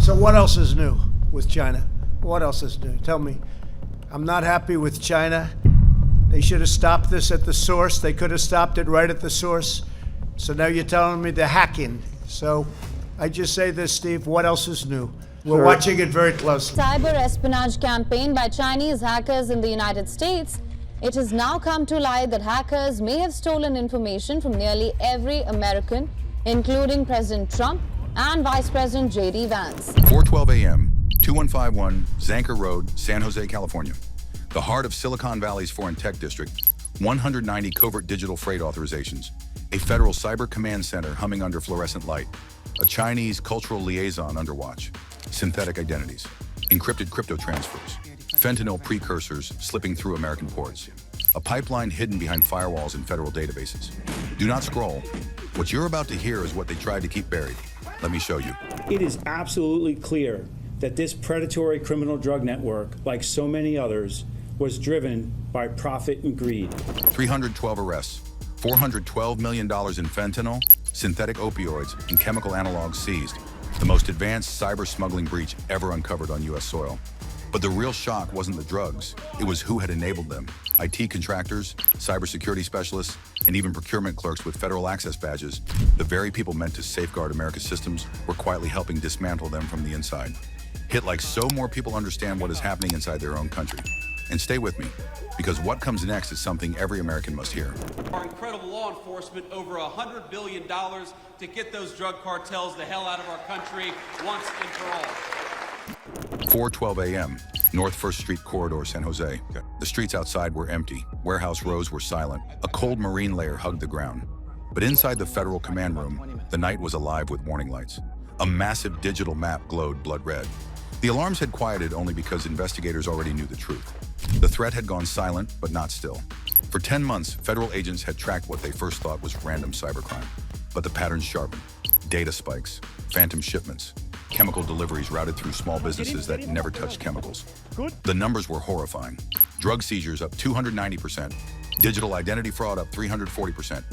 So what else is new with China? What else is new? Tell me. I'm not happy with China. They should have stopped this at the source. They could have stopped it right at the source. So now you're telling me they're hacking. So I just say this, Steve, what else is new? We're watching it very closely. Cyber espionage campaign by Chinese hackers in the United States. It has now come to light that hackers may have stolen information from nearly every American, including President Trump and Vice President J.D. Vance. 4:12 a.m., 2151 Zanker Road, San Jose, California. The heart of Silicon Valley's foreign tech district, 190 covert digital freight authorizations, a federal cyber command center humming under fluorescent light, a Chinese cultural liaison under watch, synthetic identities, encrypted crypto transfers, fentanyl precursors slipping through American ports, a pipeline hidden behind firewalls in federal databases. Do not scroll. What you're about to hear is what they tried to keep buried. Let me show you. It is absolutely clear that this predatory criminal drug network, like so many others, was driven by profit and greed. 312 arrests, $412 million in fentanyl, synthetic opioids, and chemical analogs seized. The most advanced cyber smuggling breach ever uncovered on U.S. soil. But the real shock wasn't the drugs, it was who had enabled them. IT contractors, cybersecurity specialists, and even procurement clerks with federal access badges, the very people meant to safeguard America's systems, were quietly helping dismantle them from the inside. Hit like so more people understand what is happening inside their own country. And stay with me, because what comes next is something every American must hear. Our incredible law enforcement, over $100 billion to get those drug cartels the hell out of our country once and for all. 4:12 a.m., North 1st Street Corridor, San Jose. The streets outside were empty. Warehouse rows were silent. A cold marine layer hugged the ground. But inside the federal command room, the night was alive with warning lights. A massive digital map glowed blood red. The alarms had quieted only because investigators already knew the truth. The threat had gone silent, but not still. For 10 months, federal agents had tracked what they first thought was random cybercrime. But the patterns sharpened. Data spikes, phantom shipments, chemical deliveries routed through small businesses that never touched chemicals. The numbers were horrifying. Drug seizures up 290%, digital identity fraud up 340%,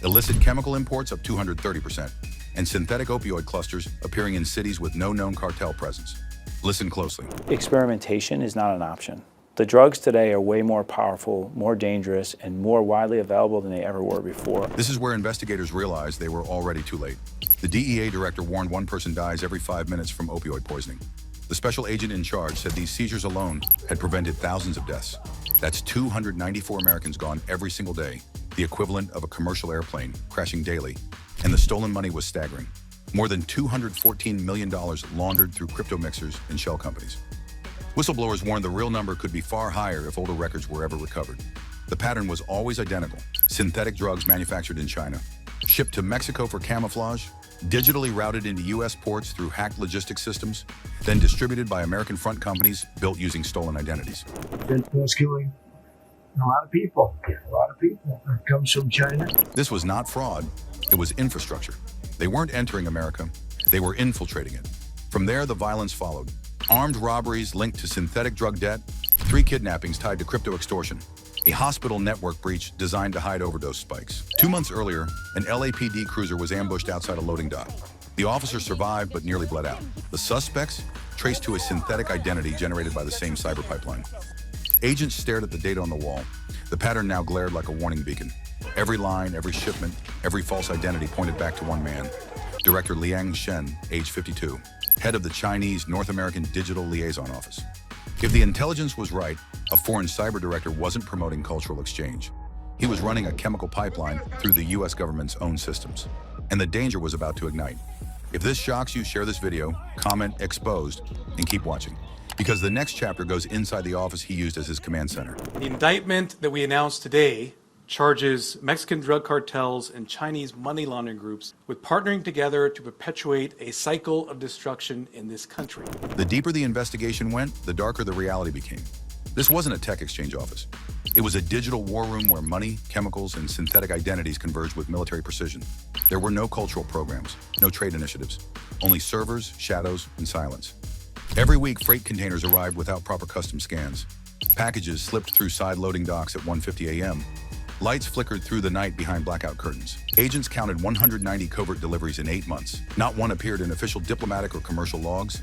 illicit chemical imports up 230%, and synthetic opioid clusters appearing in cities with no known cartel presence. Listen closely. Experimentation is not an option. The drugs today are way more powerful, more dangerous, and more widely available than they ever were before. This is where investigators realized they were already too late. The DEA director warned one person dies every 5 minutes from opioid poisoning. The special agent in charge said these seizures alone had prevented thousands of deaths. That's 294 Americans gone every single day, the equivalent of a commercial airplane crashing daily. And the stolen money was staggering. More than $214 million laundered through crypto mixers and shell companies. Whistleblowers warned the real number could be far higher if older records were ever recovered. The pattern was always identical. Synthetic drugs manufactured in China, shipped to Mexico for camouflage, digitally routed into U.S. ports through hacked logistics systems, then distributed by American front companies built using stolen identities. Fentanyl's killing a lot of people. A lot of people. It comes from China. This was not fraud, it was infrastructure. They weren't entering America, they were infiltrating it. From there, the violence followed. Armed robberies linked to synthetic drug debt, 3 kidnappings tied to crypto extortion, a hospital network breach designed to hide overdose spikes. 2 months earlier, an LAPD cruiser was ambushed outside a loading dock. The officer survived but nearly bled out. The suspects traced to a synthetic identity generated by the same cyber pipeline. Agents stared at the data on the wall. The pattern now glared like a warning beacon. Every line, every shipment, every false identity pointed back to one man, Director Liang Shen, age 52, head of the Chinese North American Digital Liaison Office. If the intelligence was right, a foreign cyber director wasn't promoting cultural exchange. He was running a chemical pipeline through the US government's own systems. And the danger was about to ignite. If this shocks you, share this video, comment exposed, and keep watching. Because the next chapter goes inside the office he used as his command center. The indictment that we announced today charges Mexican drug cartels and Chinese money laundering groups with partnering together to perpetuate a cycle of destruction in this country. The deeper the investigation went, the darker the reality became. This wasn't a tech exchange office. It was a digital war room where money, chemicals, and synthetic identities converged with military precision. There were no cultural programs, no trade initiatives, only servers, shadows, and silence. Every week, freight containers arrived without proper customs scans. Packages slipped through side loading docks at 1:50 a.m. Lights flickered through the night behind blackout curtains. Agents counted 190 covert deliveries in 8 months. Not one appeared in official diplomatic or commercial logs.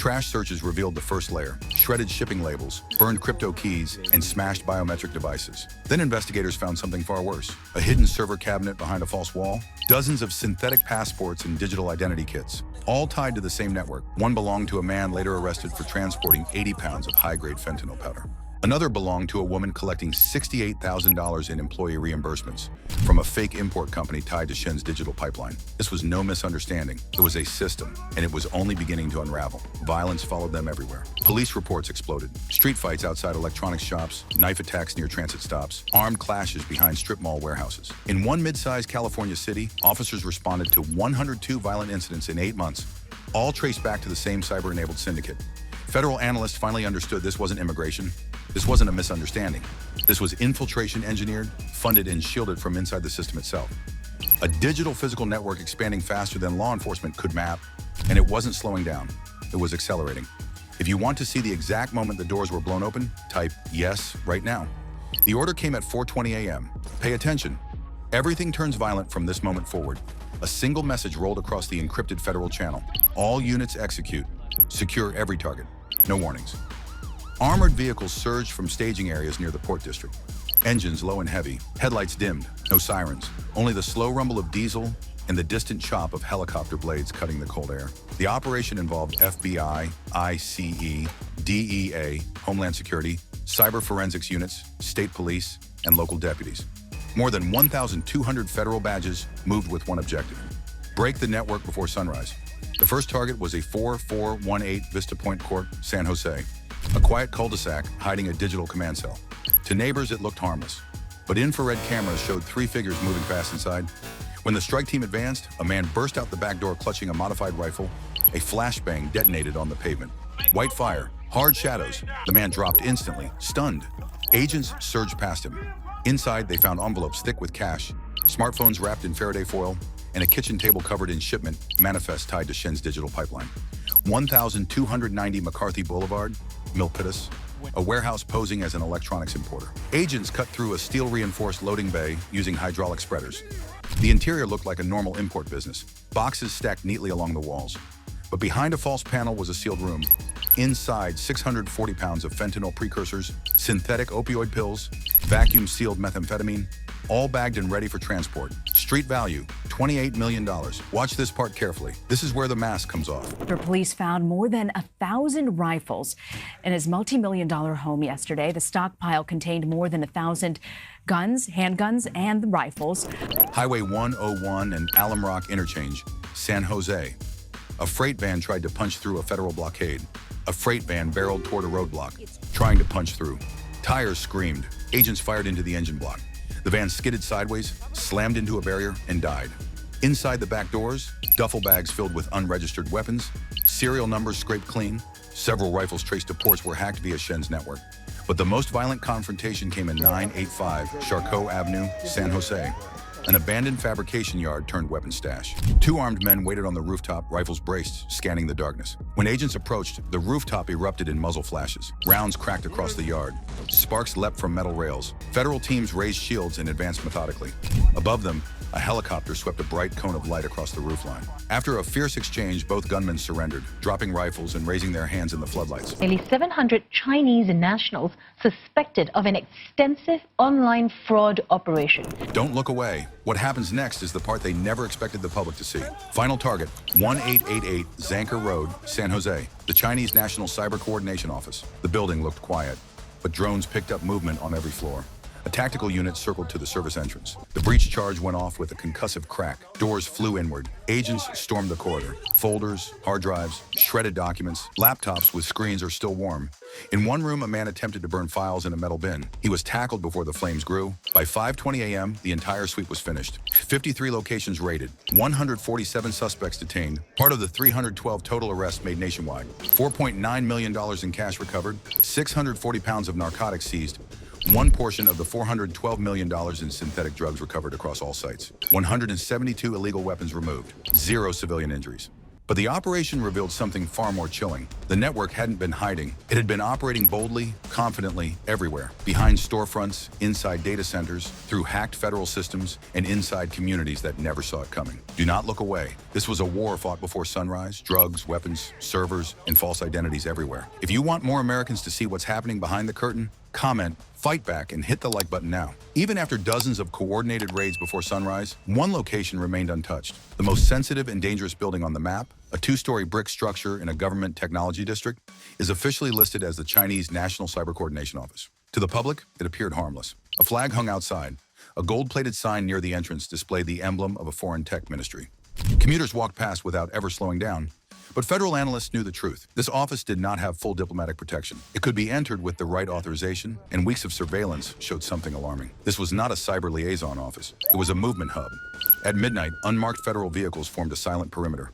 Trash searches revealed the first layer: shredded shipping labels, burned crypto keys, and smashed biometric devices. Then investigators found something far worse: a hidden server cabinet behind a false wall, dozens of synthetic passports and digital identity kits, all tied to the same network. One belonged to a man later arrested for transporting 80 pounds of high-grade fentanyl powder. Another belonged to a woman collecting $68,000 in employee reimbursements from a fake import company tied to Shen's digital pipeline. This was no misunderstanding. It was a system, and it was only beginning to unravel. Violence followed them everywhere. Police reports exploded. Street fights outside electronics shops, knife attacks near transit stops, armed clashes behind strip mall warehouses. In one mid-sized California city, officers responded to 102 violent incidents in 8 months, all traced back to the same cyber-enabled syndicate. Federal analysts finally understood this wasn't immigration. This wasn't a misunderstanding. This was infiltration engineered, funded, and shielded from inside the system itself. A digital physical network expanding faster than law enforcement could map, and it wasn't slowing down. It was accelerating. If you want to see the exact moment the doors were blown open, type yes right now. The order came at 4:20 a.m. Pay attention. Everything turns violent from this moment forward. A single message rolled across the encrypted federal channel. All units execute. Secure every target. No warnings. Armored vehicles surged from staging areas near the port district. Engines low and heavy, headlights dimmed, no sirens, only the slow rumble of diesel and the distant chop of helicopter blades cutting the cold air. The operation involved FBI, ICE, DEA, Homeland Security, cyber forensics units, state police, and local deputies. More than 1,200 federal badges moved with one objective: break the network before sunrise. The first target was a 4418 Vista Point Court, San Jose, a quiet cul-de-sac hiding a digital command cell. To neighbors, it looked harmless, but infrared cameras showed 3 figures moving fast inside. When the strike team advanced, a man burst out the back door clutching a modified rifle. A flashbang detonated on the pavement. White fire, hard shadows. The man dropped instantly, stunned. Agents surged past him. Inside, they found envelopes thick with cash, smartphones wrapped in Faraday foil, and a kitchen table covered in shipment manifest tied to Shen's digital pipeline. 1,290 McCarthy Boulevard, Milpitas, a warehouse posing as an electronics importer. Agents cut through a steel-reinforced loading bay using hydraulic spreaders. The interior looked like a normal import business, boxes stacked neatly along the walls. But behind a false panel was a sealed room. Inside, 640 pounds of fentanyl precursors, synthetic opioid pills, vacuum-sealed methamphetamine, all bagged and ready for transport. Street value, $28 million. Watch this part carefully. This is where the mask comes off. After police found more than 1,000 rifles in his multi-million-dollar home yesterday, the stockpile contained more than 1,000 guns, handguns, and rifles. Highway 101 and Alum Rock Interchange, San Jose. A freight van tried to punch through a federal blockade. A freight van barreled toward a roadblock, trying to punch through. Tires screamed. Agents fired into the engine block. The van skidded sideways, slammed into a barrier, and died. Inside the back doors, duffel bags filled with unregistered weapons, serial numbers scraped clean, several rifles traced to ports were hacked via Shen's network. But the most violent confrontation came in 985 Charcot Avenue, San Jose. An abandoned fabrication yard turned weapon stash. 2 armed men waited on the rooftop, rifles braced, scanning the darkness. When agents approached, the rooftop erupted in muzzle flashes. Rounds cracked across the yard. Sparks leapt from metal rails. Federal teams raised shields and advanced methodically. Above them, a helicopter swept a bright cone of light across the roofline. After a fierce exchange, both gunmen surrendered, dropping rifles and raising their hands in the floodlights. Nearly 700 Chinese nationals suspected of an extensive online fraud operation. Don't look away. What happens next is the part they never expected the public to see. Final target, 1888 Zanker Road, San Jose, the Chinese National Cyber Coordination Office. The building looked quiet, but drones picked up movement on every floor. A tactical unit circled to the service entrance. The breach charge went off with a concussive crack. Doors flew inward. Agents stormed the corridor. Folders, hard drives, shredded documents, laptops with screens are still warm. In one room, a man attempted to burn files in a metal bin. He was tackled before the flames grew. By 5:20 a.m., the entire sweep was finished. 53 locations raided, 147 suspects detained, part of the 312 total arrests made nationwide. $4.9 million in cash recovered, 640 pounds of narcotics seized, one portion of the $412 million in synthetic drugs recovered across all sites. 172 illegal weapons removed. 0 civilian injuries. But the operation revealed something far more chilling. The network hadn't been hiding. It had been operating boldly, confidently, everywhere. Behind storefronts, inside data centers, through hacked federal systems, and inside communities that never saw it coming. Do not look away. This was a war fought before sunrise. Drugs, weapons, servers, and false identities everywhere. If you want more Americans to see what's happening behind the curtain, comment, fight back, and hit the like button now. Even after dozens of coordinated raids before sunrise, one location remained untouched. The most sensitive and dangerous building on the map, a two-story brick structure in a government technology district, is officially listed as the Chinese National Cyber Coordination Office. To the public, it appeared harmless. A flag hung outside. A gold-plated sign near the entrance displayed the emblem of a foreign tech ministry. Commuters walked past without ever slowing down. But federal analysts knew the truth. This office did not have full diplomatic protection. It could be entered with the right authorization, and weeks of surveillance showed something alarming. This was not a cyber liaison office. It was a movement hub. At midnight, unmarked federal vehicles formed a silent perimeter.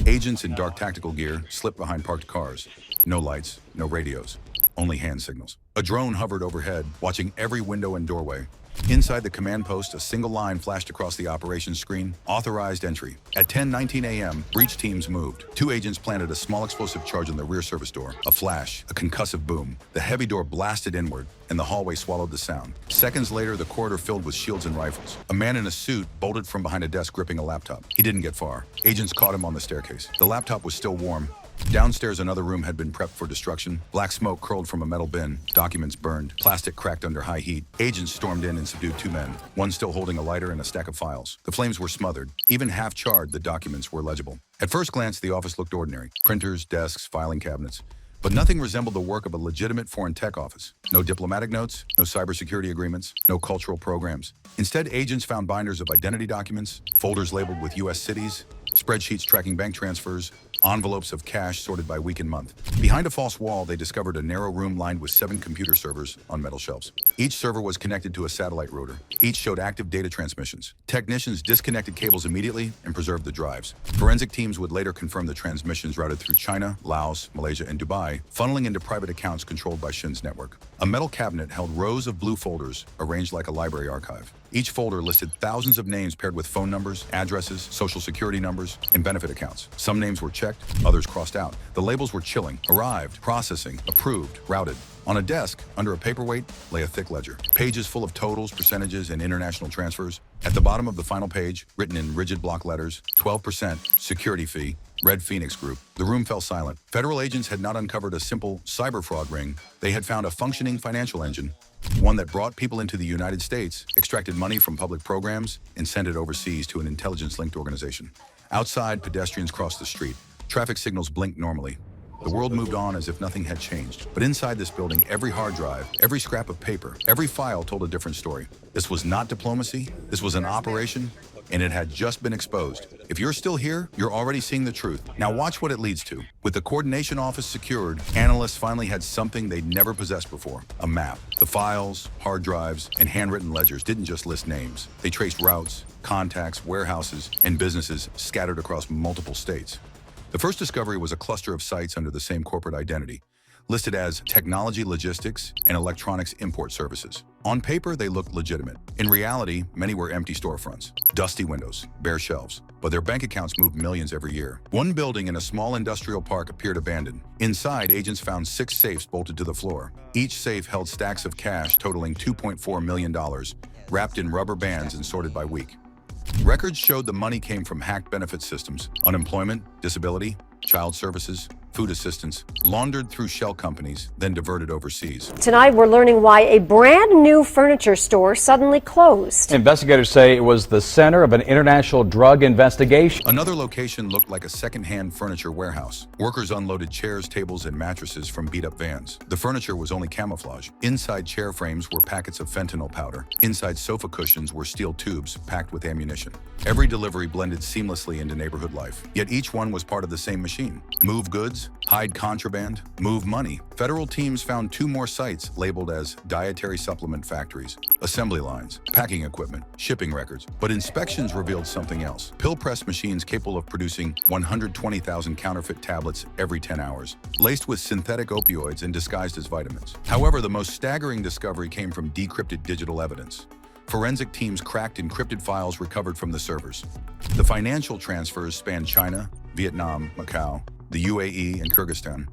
Agents in dark tactical gear slipped behind parked cars. No lights, no radios, only hand signals. A drone hovered overhead, watching every window and doorway. Inside the command post, a single line flashed across the operations screen, authorized entry. At 10:19 a.m., breach teams moved. 2 agents planted a small explosive charge on the rear service door. A flash, a concussive boom. The heavy door blasted inward, and the hallway swallowed the sound. Seconds later, the corridor filled with shields and rifles. A man in a suit bolted from behind a desk gripping a laptop. He didn't get far. Agents caught him on the staircase. The laptop was still warm. Downstairs, another room had been prepped for destruction. Black smoke curled from a metal bin. Documents burned. Plastic cracked under high heat. Agents stormed in and subdued 2 men, one still holding a lighter and a stack of files. The flames were smothered. Even half-charred, the documents were legible. At first glance, the office looked ordinary. Printers, desks, filing cabinets. But nothing resembled the work of a legitimate foreign tech office. No diplomatic notes, no cybersecurity agreements, no cultural programs. Instead, agents found binders of identity documents, folders labeled with U.S. cities, spreadsheets tracking bank transfers, envelopes of cash sorted by week and month. Behind a false wall, they discovered a narrow room lined with 7 computer servers on metal shelves. Each server was connected to a satellite router. Each showed active data transmissions. Technicians disconnected cables immediately and preserved the drives. Forensic teams would later confirm the transmissions routed through China, Laos, Malaysia, and Dubai, funneling into private accounts controlled by Shin's network. A metal cabinet held rows of blue folders arranged like a library archive. Each folder listed thousands of names paired with phone numbers, addresses, social security numbers, and benefit accounts. Some names were checked, others crossed out. The labels were chilling. Arrived, processing, approved, routed. On a desk, under a paperweight, lay a thick ledger. Pages full of totals, percentages, and international transfers. At the bottom of the final page, written in rigid block letters, 12% security fee, Red Phoenix Group. The room fell silent. Federal agents had not uncovered a simple cyber fraud ring. They had found a functioning financial engine, one that brought people into the United States, extracted money from public programs, and sent it overseas to an intelligence-linked organization. Outside, pedestrians crossed the street. Traffic signals blinked normally. The world moved on as if nothing had changed. But inside this building, every hard drive, every scrap of paper, every file told a different story. This was not diplomacy. This was an operation, and it had just been exposed. If you're still here, you're already seeing the truth. Now watch what it leads to. With the coordination office secured, analysts finally had something they'd never possessed before, a map. The files, hard drives, and handwritten ledgers didn't just list names. They traced routes, contacts, warehouses, and businesses scattered across multiple states. The first discovery was a cluster of sites under the same corporate identity, listed as technology logistics and electronics import services. On paper, they looked legitimate. In reality, many were empty storefronts, dusty windows, bare shelves, but their bank accounts moved millions every year. One building in a small industrial park appeared abandoned. Inside, agents found 6 safes bolted to the floor. Each safe held stacks of cash totaling $2.4 million, wrapped in rubber bands and sorted by week. Records showed the money came from hacked benefit systems, unemployment, disability, child services, food assistance, laundered through shell companies, then diverted overseas. Tonight, we're learning why a brand new furniture store suddenly closed. Investigators say it was the center of an international drug investigation. Another location looked like a second-hand furniture warehouse. Workers unloaded chairs, tables, and mattresses from beat-up vans. The furniture was only camouflage. Inside chair frames were packets of fentanyl powder. Inside sofa cushions were steel tubes packed with ammunition. Every delivery blended seamlessly into neighborhood life. Yet each one was part of the same machine. Move goods, hide contraband, move money. Federal teams found 2 more sites labeled as dietary supplement factories, assembly lines, packing equipment, shipping records. But inspections revealed something else. Pill press machines capable of producing 120,000 counterfeit tablets every 10 hours, laced with synthetic opioids and disguised as vitamins. However, the most staggering discovery came from decrypted digital evidence. Forensic teams cracked encrypted files recovered from the servers. The financial transfers spanned China, Vietnam, Macau, the UAE, and Kyrgyzstan.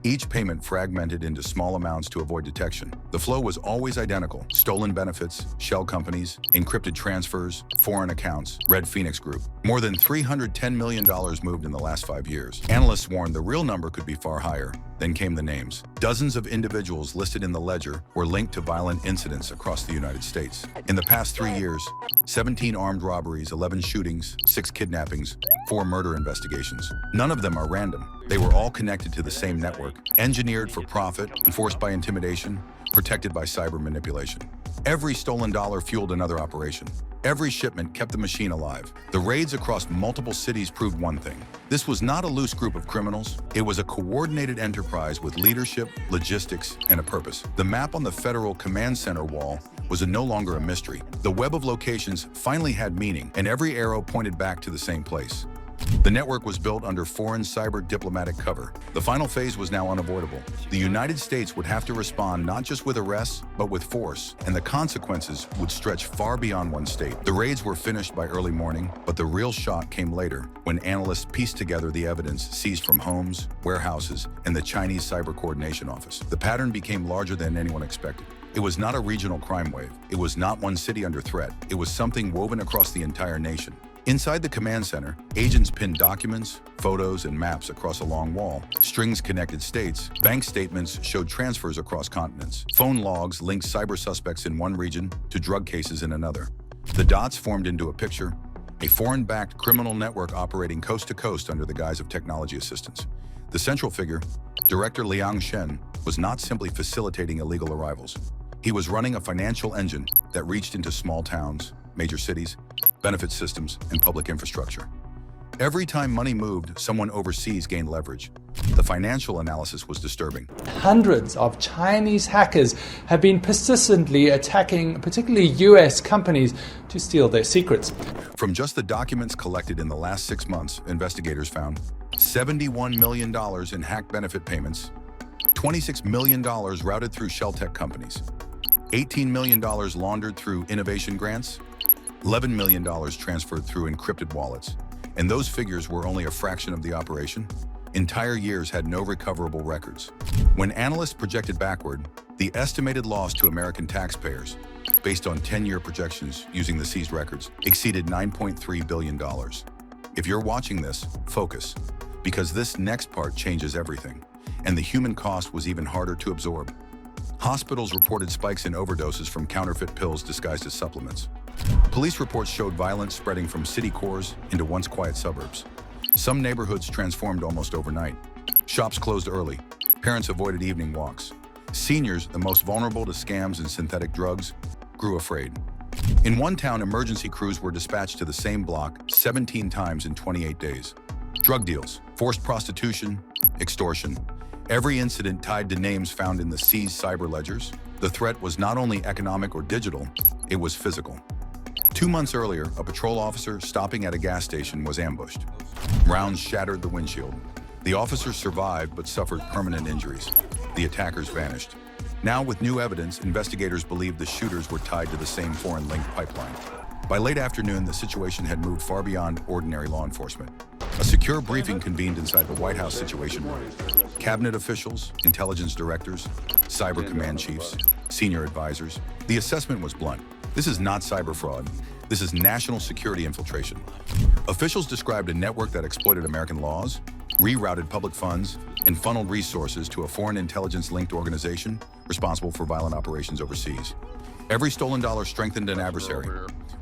Each payment fragmented into small amounts to avoid detection. The flow was always identical: stolen benefits, shell companies, encrypted transfers, foreign accounts, Red Phoenix Group. More than $310 million moved in the last 5 years. Analysts warned the real number could be far higher. Then came the names. Dozens of individuals listed in the ledger were linked to violent incidents across the United States. In the past 3 years, 17 armed robberies, 11 shootings, 6 kidnappings, 4 murder investigations. None of them are random. They were all connected to the same network, engineered for profit, enforced by intimidation, protected by cyber manipulation. Every stolen dollar fueled another operation. Every shipment kept the machine alive. The raids across multiple cities proved one thing: this was not a loose group of criminals. It was a coordinated enterprise with leadership, logistics, and a purpose. The map on the Federal Command Center wall was no longer a mystery. The web of locations finally had meaning, and every arrow pointed back to the same place. The network was built under foreign cyber diplomatic cover. The final phase was now unavoidable. The United States would have to respond not just with arrests, but with force, and the consequences would stretch far beyond one state. The raids were finished by early morning, but the real shock came later, when analysts pieced together the evidence seized from homes, warehouses, and the Chinese Cyber Coordination Office. The pattern became larger than anyone expected. It was not a regional crime wave. It was not one city under threat. It was something woven across the entire nation. Inside the command center, agents pinned documents, photos, and maps across a long wall. Strings connected states. Bank statements showed transfers across continents. Phone logs linked cyber suspects in one region to drug cases in another. The dots formed into a picture: a foreign-backed criminal network operating coast to coast under the guise of technology assistance. The central figure, Director Liang Shen, was not simply facilitating illegal arrivals. He was running a financial engine that reached into small towns, major cities, benefit systems, and public infrastructure. Every time money moved, someone overseas gained leverage. The financial analysis was disturbing. Hundreds of Chinese hackers have been persistently attacking particularly US companies to steal their secrets. From just the documents collected in the last 6 months, investigators found $71 million in hacked benefit payments, $26 million routed through shell tech companies, $18 million laundered through innovation grants, $11 million transferred through encrypted wallets. And those figures were only a fraction of the operation. Entire years had no recoverable records. When analysts projected backward, the estimated loss to American taxpayers, based on 10-year projections using the seized records, exceeded $9.3 billion. If you're watching this, focus, because this next part changes everything. And the human cost was even harder to absorb. Hospitals reported spikes in overdoses from counterfeit pills disguised as supplements. Police reports showed violence spreading from city cores into once quiet suburbs. Some neighborhoods transformed almost overnight. Shops closed early. Parents avoided evening walks. Seniors, the most vulnerable to scams and synthetic drugs, grew afraid. In one town, emergency crews were dispatched to the same block 17 times in 28 days. Drug deals, forced prostitution, extortion. Every incident tied to names found in the seized cyber ledgers. The threat was not only economic or digital, it was physical. 2 months earlier, a patrol officer stopping at a gas station was ambushed. Rounds shattered the windshield. The officer survived but suffered permanent injuries. The attackers vanished. Now, with new evidence, investigators believe the shooters were tied to the same foreign-linked pipeline. By late afternoon, the situation had moved far beyond ordinary law enforcement. A secure briefing convened inside the White House Situation Room. Cabinet officials, intelligence directors, cyber command chiefs, senior advisors. The assessment was blunt. This is not cyber fraud. This is national security infiltration. Officials described a network that exploited American laws, rerouted public funds, and funneled resources to a foreign intelligence-linked organization responsible for violent operations overseas. Every stolen dollar strengthened an adversary.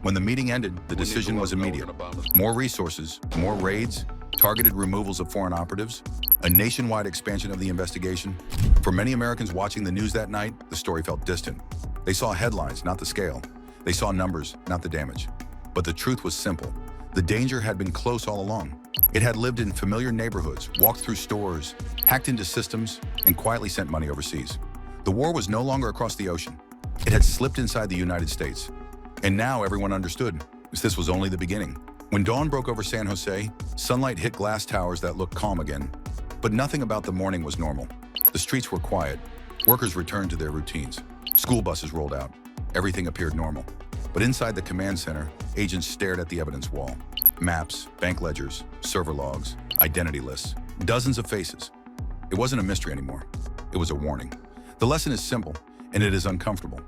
When the meeting ended, the decision was immediate. More resources, more raids, targeted removals of foreign operatives, a nationwide expansion of the investigation. For many Americans watching the news that night, the story felt distant. They saw headlines, not the scale. They saw numbers, not the damage. But the truth was simple. The danger had been close all along. It had lived in familiar neighborhoods, walked through stores, hacked into systems, and quietly sent money overseas. The war was no longer across the ocean. It had slipped inside the United States. And now everyone understood this was only the beginning. When dawn broke over San Jose, sunlight hit glass towers that looked calm again. But nothing about the morning was normal. The streets were quiet. Workers returned to their routines. School buses rolled out. Everything appeared normal. But inside the command center, agents stared at the evidence wall. Maps, bank ledgers, server logs. identity lists, dozens of faces. It wasn't a mystery anymore. It was a warning. The lesson is simple, and it is uncomfortable.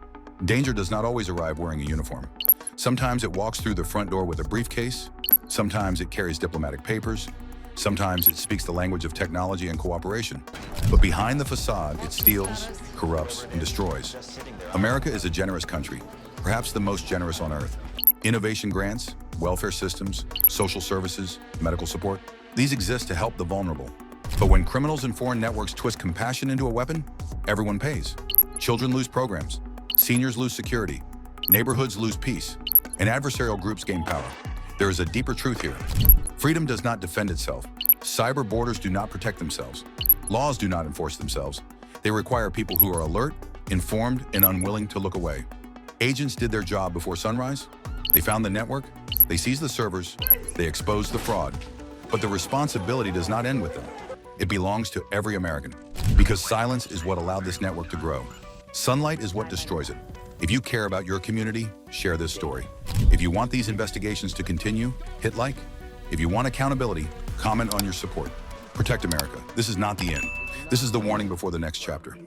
Danger does not always arrive wearing a uniform. Sometimes it walks through the front door with a briefcase. Sometimes it carries diplomatic papers. Sometimes it speaks the language of technology and cooperation. But behind the facade, it steals, corrupts, and destroys. America is a generous country, perhaps the most generous on earth. Innovation grants, welfare systems, social services, medical support, these exist to help the vulnerable. But when criminals and foreign networks twist compassion into a weapon, everyone pays. Children lose programs, seniors lose security, neighborhoods lose peace, and adversarial groups gain power. There is a deeper truth here. Freedom does not defend itself. Cyber borders do not protect themselves. Laws do not enforce themselves. They require people who are alert, informed, and unwilling to look away. Agents did their job before sunrise. They found the network, they seized the servers, they exposed the fraud. But the responsibility does not end with them. It belongs to every American, because silence is what allowed this network to grow. Sunlight is what destroys it. If you care about your community, share this story. If you want these investigations to continue, hit like. If you want accountability, comment on your support. Protect America. This is not the end. This is the warning before the next chapter.